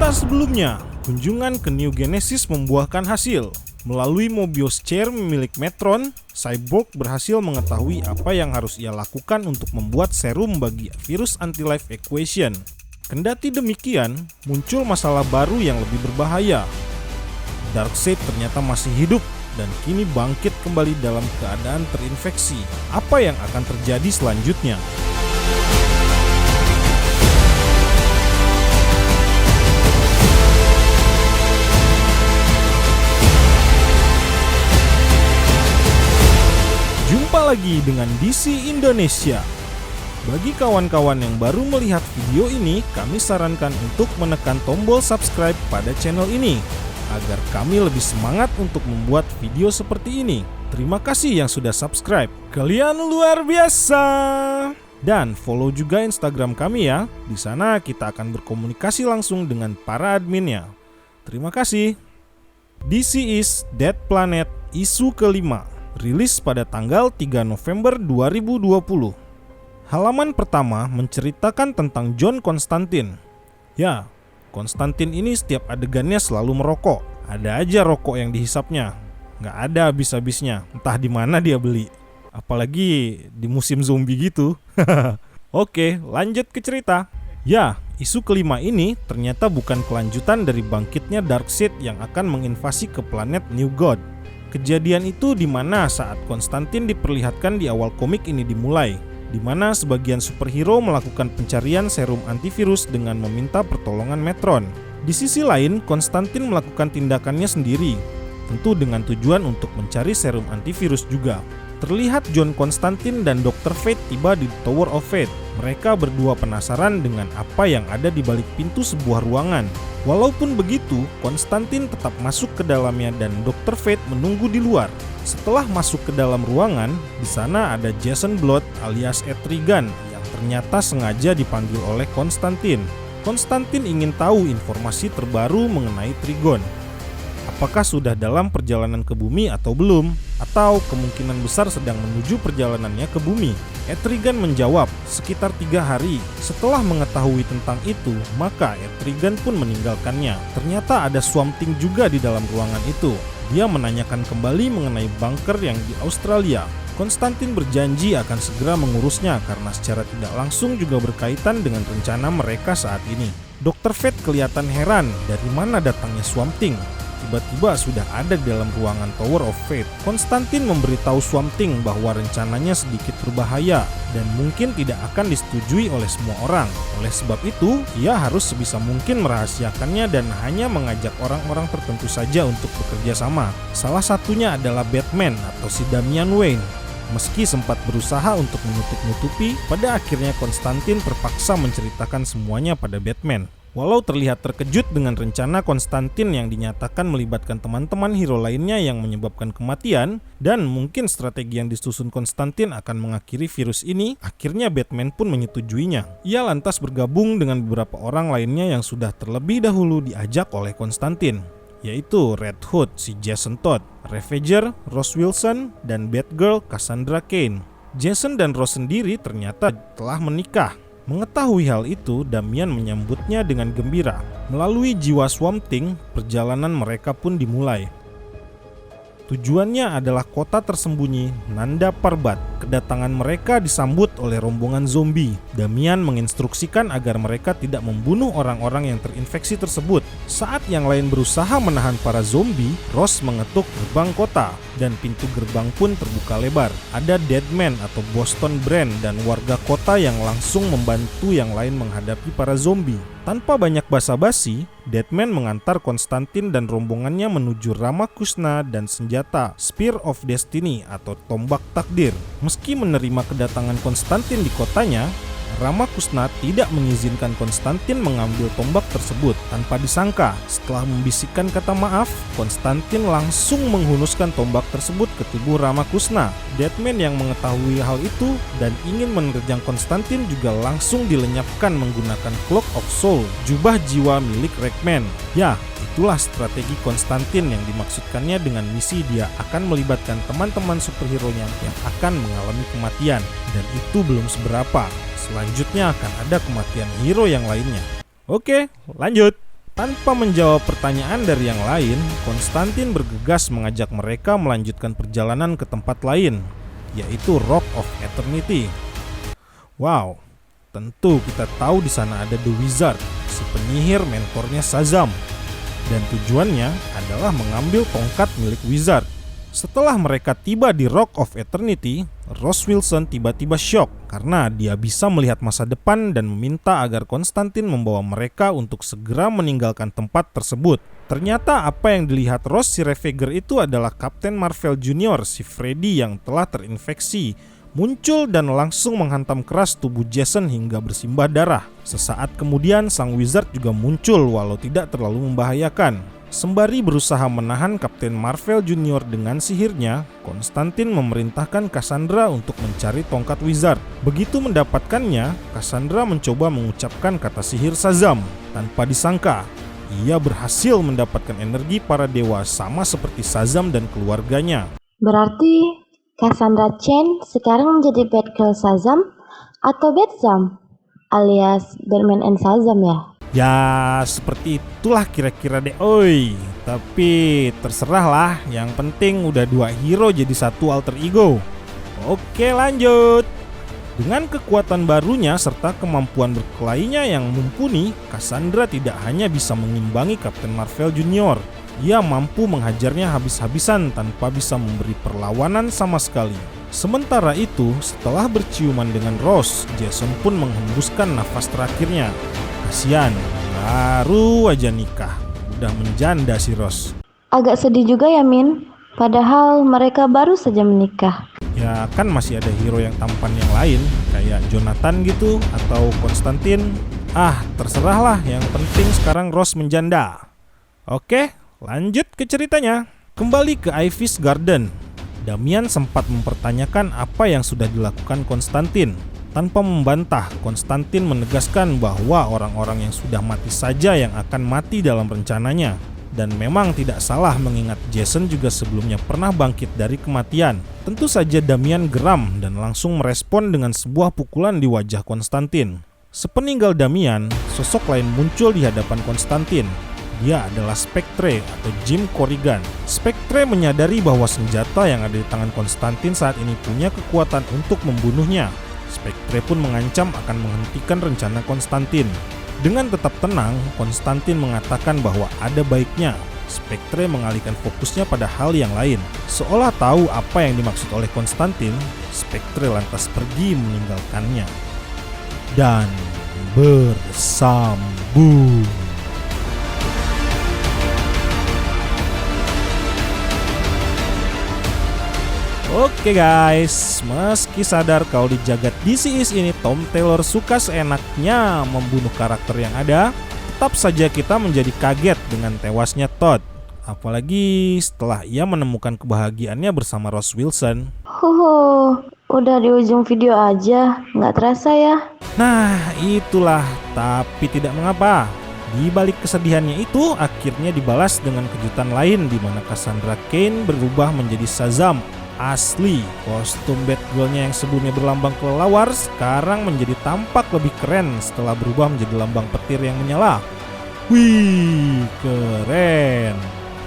Cerita sebelumnya, kunjungan ke New Genesis membuahkan hasil. Melalui Mobius Chair milik Metron, Cyborg berhasil mengetahui apa yang harus ia lakukan untuk membuat serum bagi virus anti-life equation. Kendati demikian, muncul masalah baru yang lebih berbahaya. Darkseid ternyata masih hidup dan kini bangkit kembali dalam keadaan terinfeksi. Apa yang akan terjadi selanjutnya? Jumpa lagi dengan DC Indonesia. Bagi kawan-kawan yang baru melihat video ini, kami sarankan untuk menekan tombol subscribe pada channel ini agar kami lebih semangat untuk membuat video seperti ini. Terima kasih yang sudah subscribe. Kalian luar biasa. Dan follow juga Instagram kami ya. Di sana kita akan berkomunikasi langsung dengan para adminnya. Terima kasih. DC is Dead Planet isu kelima. Rilis pada tanggal 3 November 2020. Halaman pertama menceritakan tentang John Constantine. Ya, Constantine ini setiap adegannya selalu merokok. Ada aja rokok yang dihisapnya. Nggak ada habis-habisnya, entah di mana dia beli. Apalagi di musim zombie gitu. Oke, lanjut ke cerita. Ya, isu kelima ini ternyata bukan kelanjutan dari bangkitnya Darkseid yang akan menginvasi ke planet New God. Kejadian itu di mana saat Constantine diperlihatkan di awal komik ini dimulai, di mana sebagian superhero melakukan pencarian serum antivirus dengan meminta pertolongan Metron. Di sisi lain, Constantine melakukan tindakannya sendiri, tentu dengan tujuan untuk mencari serum antivirus juga. Terlihat John Constantine dan Dr. Fate tiba di Tower of Fate. Mereka berdua penasaran dengan apa yang ada di balik pintu sebuah ruangan. Walaupun begitu, Constantine tetap masuk ke dalamnya dan Dr. Fate menunggu di luar. Setelah masuk ke dalam ruangan, di sana ada Jason Blood alias Etrigan yang ternyata sengaja dipanggil oleh Constantine. Constantine ingin tahu informasi terbaru mengenai Trigon. Apakah sudah dalam perjalanan ke bumi atau belum? Atau kemungkinan besar sedang menuju perjalanannya ke bumi? Etrigan menjawab, sekitar 3 hari. Setelah mengetahui tentang itu, maka Etrigan pun meninggalkannya. Ternyata ada Swamp Thing juga di dalam ruangan itu. Dia menanyakan kembali mengenai bunker yang di Australia. Constantine berjanji akan segera mengurusnya karena secara tidak langsung juga berkaitan dengan rencana mereka saat ini. Dr. Fate kelihatan heran dari mana datangnya Swamp Thing. Tiba-tiba sudah ada di dalam ruangan Tower of Fate. Constantine memberitahu Swamp Thing bahwa rencananya sedikit berbahaya dan mungkin tidak akan disetujui oleh semua orang. Oleh sebab itu, ia harus sebisa mungkin merahasiakannya dan hanya mengajak orang-orang tertentu saja untuk bekerja sama. Salah satunya adalah Batman atau si Damian Wayne. Meski sempat berusaha untuk menutup-nutupi, pada akhirnya Constantine terpaksa menceritakan semuanya pada Batman. Walau terlihat terkejut dengan rencana Constantine yang dinyatakan melibatkan teman-teman hero lainnya yang menyebabkan kematian, dan mungkin strategi yang disusun Constantine akan mengakhiri virus ini, akhirnya Batman pun menyetujuinya. Ia lantas bergabung dengan beberapa orang lainnya yang sudah terlebih dahulu diajak oleh Constantine, yaitu Red Hood si Jason Todd, Ravager, Rose Wilson, dan Batgirl Cassandra Cain. Jason dan Rose sendiri ternyata telah menikah. Mengetahui hal itu, Damian menyambutnya dengan gembira. Melalui jiwa Swamp Thing, perjalanan mereka pun dimulai. Tujuannya adalah kota tersembunyi Nanda Parbat. Kedatangan mereka disambut oleh rombongan zombie. Damian menginstruksikan agar mereka tidak membunuh orang-orang yang terinfeksi tersebut. Saat yang lain berusaha menahan para zombie, Ross mengetuk gerbang kota dan pintu gerbang pun terbuka lebar. Ada Deadman atau Boston Brand dan warga kota yang langsung membantu yang lain menghadapi para zombie. Tanpa banyak basa-basi, Deadman mengantar Constantine dan rombongannya menuju Ramakrishna dan senjata Spear of Destiny atau tombak takdir. Meski menerima kedatangan Constantine di kotanya, Ramakrishna tidak mengizinkan Constantine mengambil tombak tersebut. Tanpa disangka, setelah membisikkan kata maaf, Constantine langsung menghunuskan tombak tersebut ke tubuh Ramakrishna. Deadman yang mengetahui hal itu dan ingin menerjang Constantine juga langsung dilenyapkan menggunakan Cloak of Soul, jubah jiwa milik Ragman. Ya, itulah strategi Constantine yang dimaksudkannya dengan misi dia akan melibatkan teman-teman superhero-nya yang akan mengalami kematian. Dan itu belum seberapa. Selanjutnya akan ada kematian hero yang lainnya. Oke, lanjut. Tanpa menjawab pertanyaan dari yang lain, Konstantin bergegas mengajak mereka melanjutkan perjalanan ke tempat lain, yaitu Rock of Eternity. Wow, tentu kita tahu di sana ada The Wizard, si penyihir mentornya Shazam, dan tujuannya adalah mengambil tongkat milik Wizard. Setelah mereka tiba di Rock of Eternity, Ross Wilson tiba-tiba syok karena dia bisa melihat masa depan dan meminta agar Konstantin membawa mereka untuk segera meninggalkan tempat tersebut. Ternyata apa yang dilihat Ross si Ravager itu adalah Kapten Marvel Jr. si Freddy yang telah terinfeksi, muncul dan langsung menghantam keras tubuh Jason hingga bersimbah darah. Sesaat kemudian sang Wizard juga muncul walau tidak terlalu membahayakan. Sembari berusaha menahan Kapten Marvel Jr. dengan sihirnya, Konstantin memerintahkan Cassandra untuk mencari tongkat Wizard. Begitu mendapatkannya, Cassandra mencoba mengucapkan kata sihir Shazam. Tanpa disangka, ia berhasil mendapatkan energi para dewa sama seperti Shazam dan keluarganya. Berarti Cassandra Cain sekarang menjadi Batgirl Shazam atau Batzam alias Batman and Shazam ya? Ya, seperti itulah kira-kira deh, oi. Tapi terserah lah, yang penting udah dua hero jadi satu alter ego. Oke, lanjut. Dengan kekuatan barunya serta kemampuan berkelainya yang mumpuni, Cassandra tidak hanya bisa mengimbangi Kapten Marvel Jr., ia mampu menghajarnya habis-habisan tanpa bisa memberi perlawanan sama sekali. Sementara itu, setelah berciuman dengan Ross, Jason pun menghembuskan nafas terakhirnya. Kasian, baru aja nikah, udah menjanda si Ross. Agak sedih juga ya Min, padahal mereka baru saja menikah. Ya kan masih ada hero yang tampan yang lain, kayak Jonathan gitu atau Konstantin. Terserah lah, yang penting sekarang Ross menjanda. Oke, lanjut ke ceritanya. Kembali ke Ivy's Garden, Damian sempat mempertanyakan apa yang sudah dilakukan Konstantin. Tanpa membantah, Konstantin menegaskan bahwa orang-orang yang sudah mati saja yang akan mati dalam rencananya. Dan memang tidak salah mengingat Jason juga sebelumnya pernah bangkit dari kematian. Tentu saja Damian geram dan langsung merespon dengan sebuah pukulan di wajah Konstantin. Sepeninggal Damian, sosok lain muncul di hadapan Konstantin. Dia adalah Spectre atau Jim Corrigan. Spectre menyadari bahwa senjata yang ada di tangan Konstantin saat ini punya kekuatan untuk membunuhnya. Spectre pun mengancam akan menghentikan rencana Konstantin. Dengan tetap tenang, Konstantin mengatakan bahwa ada baiknya Spectre mengalihkan fokusnya pada hal yang lain. Seolah tahu apa yang dimaksud oleh Konstantin, Spectre lantas pergi meninggalkannya. Dan bersambung. Oke guys, meski sadar kalau di jagat DC East ini Tom Taylor suka seenaknya membunuh karakter yang ada, tetap saja kita menjadi kaget dengan tewasnya Todd. Apalagi setelah ia menemukan kebahagiaannya bersama Ross Wilson. Udah di ujung video aja, nggak terasa ya. Nah itulah, tapi tidak mengapa. Di balik kesedihannya itu akhirnya dibalas dengan kejutan lain di mana Cassandra Cain berubah menjadi Shazam asli. Kostum Batgirl-nya yang sebelumnya berlambang kelelawar sekarang menjadi tampak lebih keren setelah berubah menjadi lambang petir yang menyala. Wih, keren.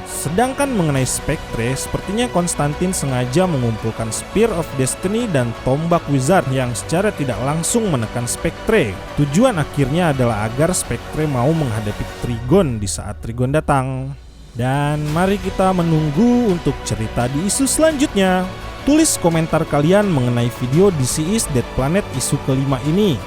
Sedangkan mengenai Spectre, sepertinya Konstantin sengaja mengumpulkan Spear of Destiny dan tombak Wizard yang secara tidak langsung menekan Spectre. Tujuan akhirnya adalah agar Spectre mau menghadapi Trigon di saat Trigon datang. Dan mari kita menunggu untuk cerita di isu selanjutnya. Tulis komentar kalian mengenai video DC East Dead Planet isu kelima ini.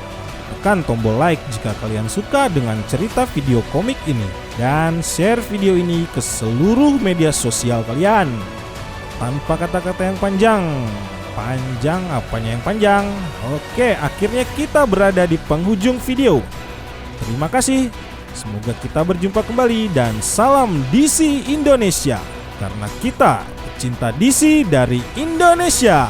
Tekan tombol like jika kalian suka dengan cerita video komik ini. Dan share video ini ke seluruh media sosial kalian. Tanpa kata-kata yang panjang. Panjang apanya yang panjang? Oke, akhirnya kita berada di penghujung video. Terima kasih. Semoga kita berjumpa kembali dan salam DC Indonesia. Karena kita pecinta DC dari Indonesia.